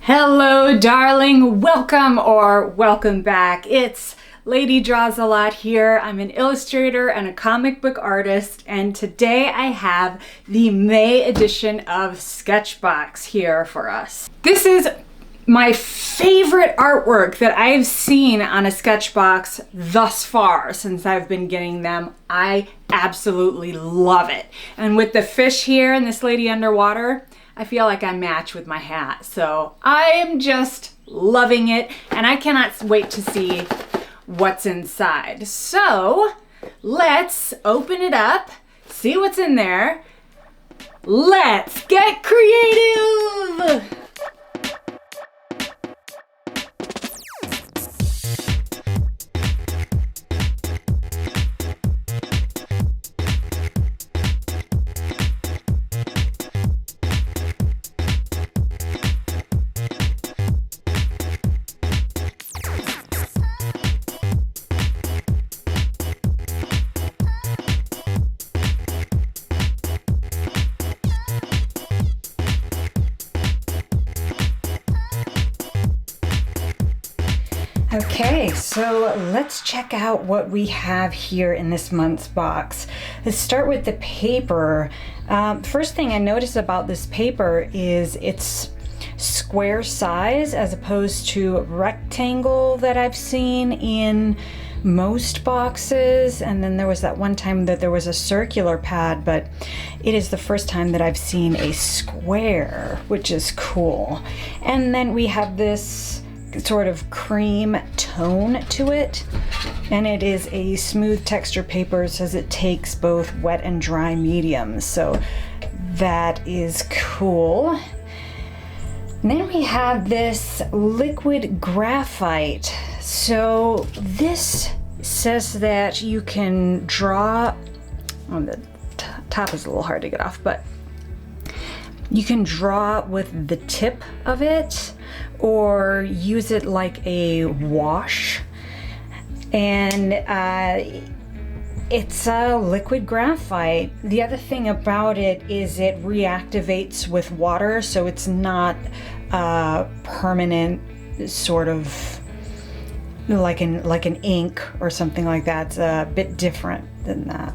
Hello, darling. Welcome or welcome back. It's Lady Draws a Lot here. I'm an illustrator and a comic book artist, and today I have the May edition of Sketchbox here for us. This is my favorite artwork that I've seen on a Sketchbox thus far since I've been getting them. I absolutely love it. And with the fish here and this lady underwater, I feel like I match with my hat. So I am just loving it, and I cannot wait to see what's inside. So let's open it up, see what's in there. Let's get creative! Okay, so let's check out what we have here in this month's box. Let's start with the paper. First thing I noticed about this paper is it's square size as opposed to rectangle that I've seen in most boxes. And then there was that one time that there was a circular pad, but it is the first time that I've seen a square, which is cool. And then we have this sort of cream tone to it, and it is a smooth texture paper. It says it takes both wet and dry mediums, so that is cool. And then we have this liquid graphite. So this says that you can draw on the top is a little hard to get off, but you can draw with the tip of it or use it like a wash, and it's a liquid graphite. The other thing about it is it reactivates with water, so it's not permanent, sort of like an ink or something like that. It's a bit different than that.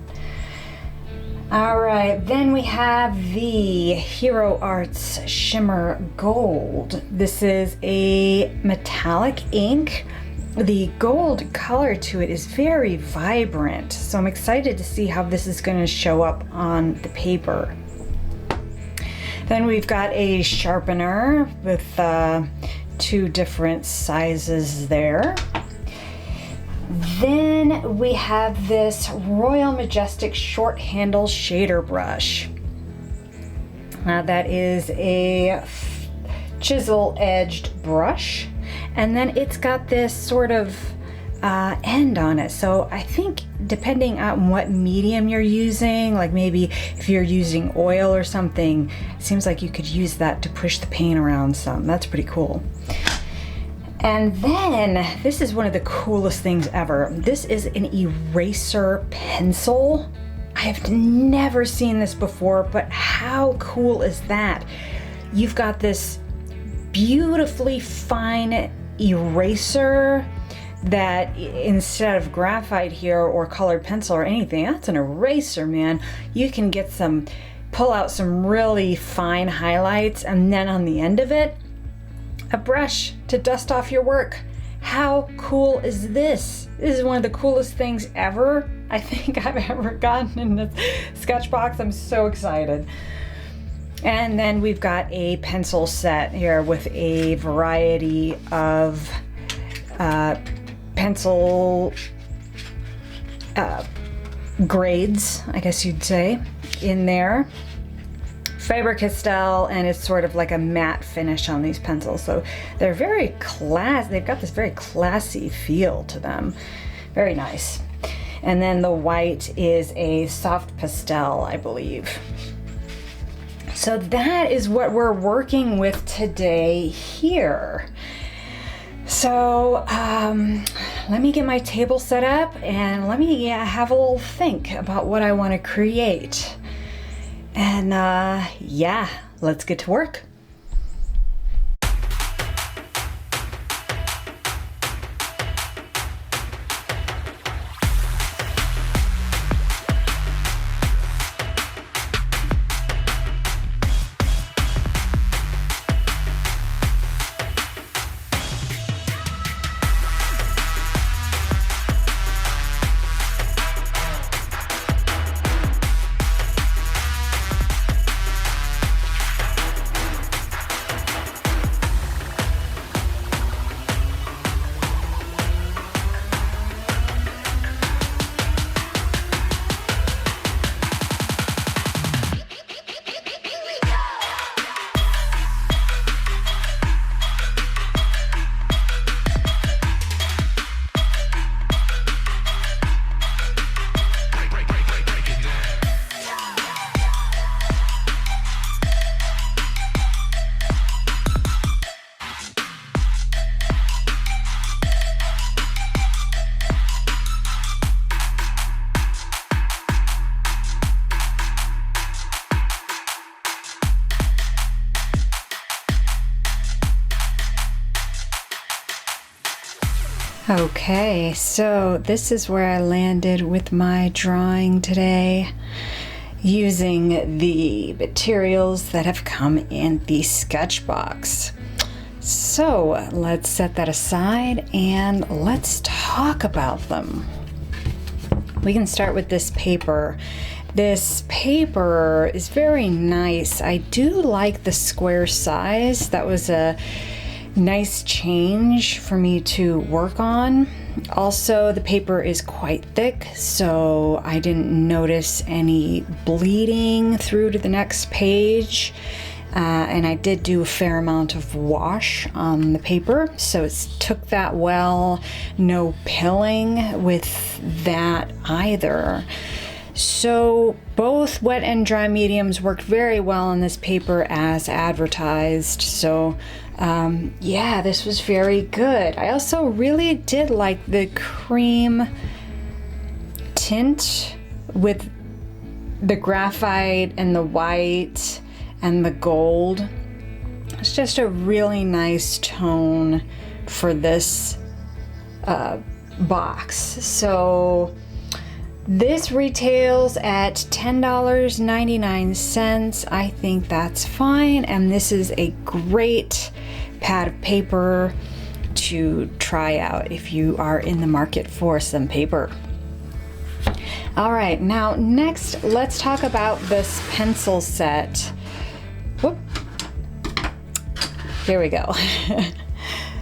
All right, then we have the Hero Arts Shimmer Gold. This is a metallic ink. The gold color to it is very vibrant, so I'm excited to see how this is going to show up on the paper. Then we've got a sharpener with two different sizes there. Then we have this Royal Majestic short handle shader brush. That is a chisel edged brush, and then it's got this sort of end on it. So I think depending on what medium you're using, like maybe if you're using oil or something, it seems like you could use that to push the paint around some. That's pretty cool. And then this is one of the coolest things ever. This is an eraser pencil. I have never seen this before, but how cool is that? You've got this beautifully fine eraser that instead of graphite here or colored pencil or anything, that's an eraser, man. You can get pull out some really fine highlights, and then on the end of it, a brush to dust off your work. How cool is this? This is one of the coolest things ever I think I've ever gotten in this Sketchbox. I'm so excited. And then we've got a pencil set here with a variety of pencil grades, I guess you'd say, in there. Faber-Castell, and it's sort of like a matte finish on these pencils. So they're very they've got this very classy feel to them. Very nice. And then the white is a soft pastel, I believe. So that is what we're working with today here. So let me get my table set up and let me have a little think about what I want to create. And yeah, let's get to work. Okay, so this is where I landed with my drawing today, using the materials that have come in the Sketchbox. So let's set that aside and let's talk about them. We can start with this paper. This paper is very nice. I do like the square size. That was a nice change for me to work on. Also, the paper is quite thick, so I didn't notice any bleeding through to the next page. And I did do a fair amount of wash on the paper, so it took that well. No pilling with that either. So both wet and dry mediums worked very well on this paper as advertised. So yeah, this was very good. I also really did like the cream tint with the graphite and the white and the gold. It's just a really nice tone for this box. So this retails at $10.99. I think that's fine, and this is a great pad of paper to try out if you are in the market for some paper. All right, now next let's talk about this pencil set. Whoop. Here we go.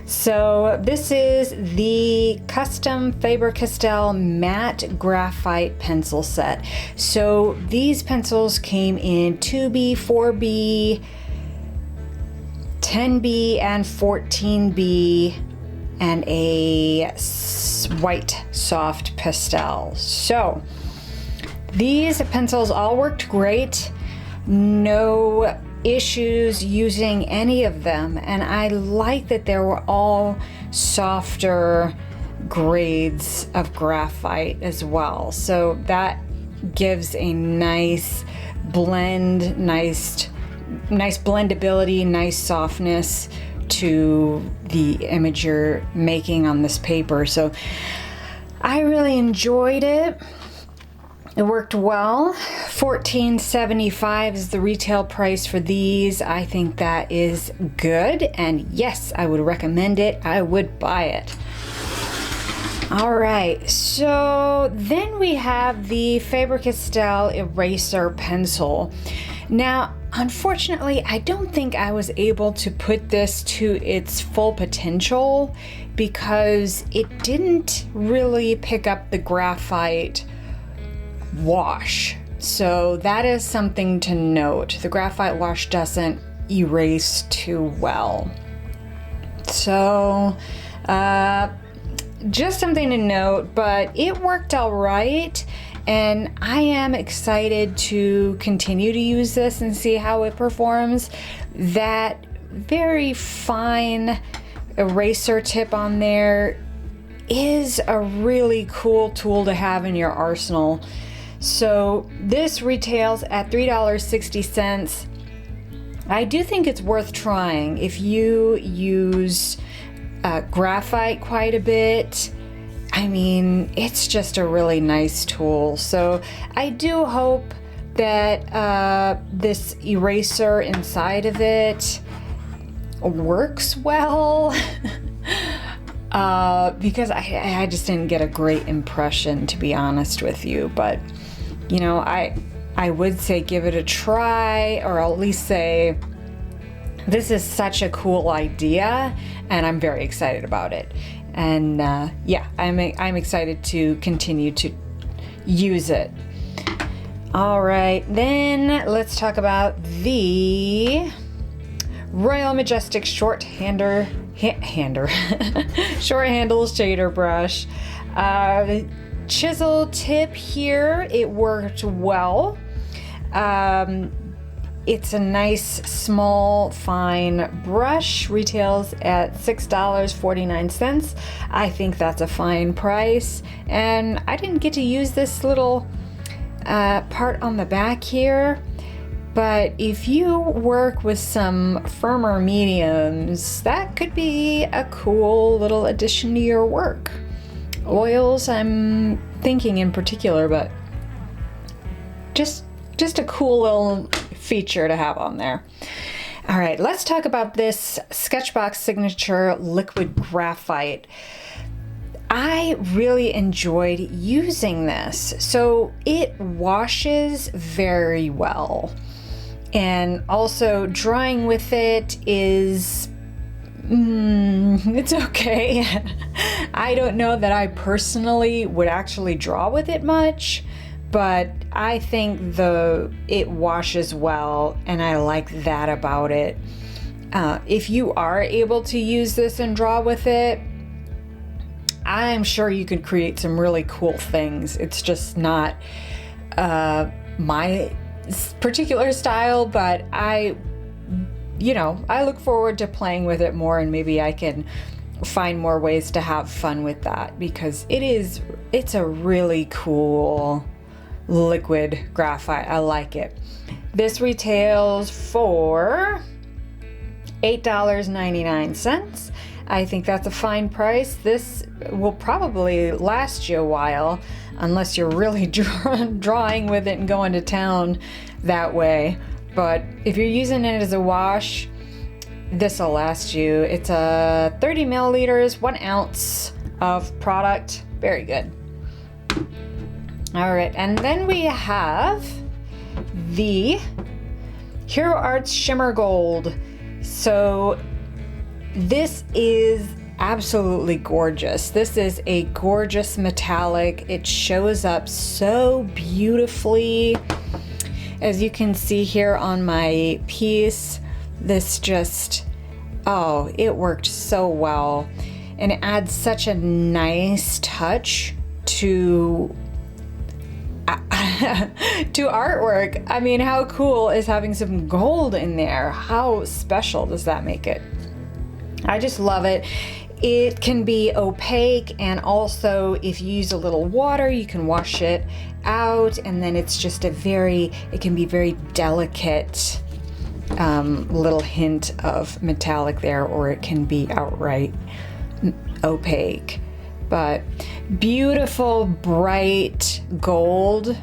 So this is the custom Faber-Castell matte graphite pencil set. So these pencils came in 2B, 4B, 10B, and 14B, and a white soft pastel. So these pencils all worked great. No issues using any of them, and I like that they were all softer grades of graphite as well, so that gives a nice blend, nice blendability, nice softness to the image you're making on this paper. So I really enjoyed it. It worked well. $14.75 is the retail price for these. I think that is good, and yes, I would recommend it. I would buy it. All right, so then we have the Faber-Castell eraser pencil. Now, unfortunately, I don't think I was able to put this to its full potential because it didn't really pick up the graphite wash. So that is something to note. The graphite wash doesn't erase too well. So just something to note, but it worked all right, and I am excited to continue to use this and see how it performs. That very fine eraser tip on there is a really cool tool to have in your arsenal. So this retails at $3.60. I do think it's worth trying if you use graphite quite a bit. I mean, it's just a really nice tool. So I do hope that this eraser inside of it works well. Because I just didn't get a great impression, to be honest with you. But you know, I would say give it a try, or at least say this is such a cool idea and I'm very excited about it. And yeah, I'm excited to continue to use it. All right, then let's talk about the Royal Majestic short handle shader brush. Chisel tip here, it worked well. It's a nice, small, fine brush. Retails at $6.49. I think that's a fine price. And I didn't get to use this little part on the back here, But if you work with some firmer mediums, that could be a cool little addition to your work. Oils, I'm thinking in particular, but just a cool little feature to have on there. All right, let's talk about this Sketchbox Signature Liquid Graphite. I really enjoyed using this. So it washes very well. And also drawing with it is, it's okay. I don't know that I personally would actually draw with it much, but I think it washes well, and I like that about it. If you are able to use this and draw with it, I'm sure you could create some really cool things. It's just not my particular style, but I look forward to playing with it more, and maybe I can find more ways to have fun with that, because it's a really cool liquid graphite. I like it. This retails for $8.99. I think that's a fine price. This will probably last you a while, unless you're really drawing with it and going to town that way. But if you're using it as a wash, this will last you. It's a 30 milliliters, 1 ounce of product. Very good. All right, and then we have the Hero Arts Shimmer Gold. So this is absolutely gorgeous. This is a gorgeous metallic. It shows up so beautifully. As you can see here on my piece, this just, it worked so well. And it adds such a nice touch to artwork. I mean, how cool is having some gold in there? How special does that make it? I just love it. It can be opaque, and also if you use a little water, you can wash it out, and then it's just it can be very delicate little hint of metallic there, or it can be outright opaque. But beautiful, bright gold,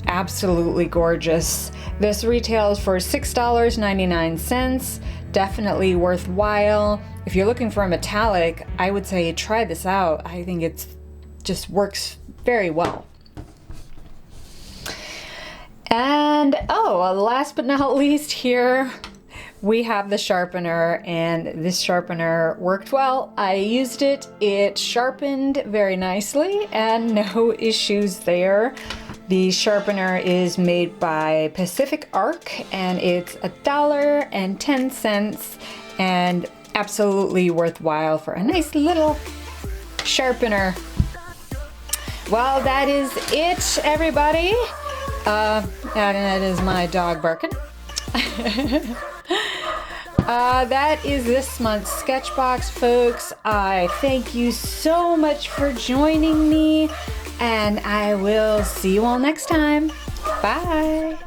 absolutely gorgeous. This retails for $6.99. Definitely worthwhile. If you're looking for a metallic, I would say try this out. I think it just works very well. And last but not least, here we have the sharpener, and this sharpener worked well. I used it. It sharpened very nicely and no issues there. The sharpener is made by Pacific Arc, and it's $1.10 and absolutely worthwhile for a nice little sharpener. Well, that is it, everybody. And that is my dog barking. That is this month's Sketchbox, folks. I thank you so much for joining me, and I will see you all next time. Bye.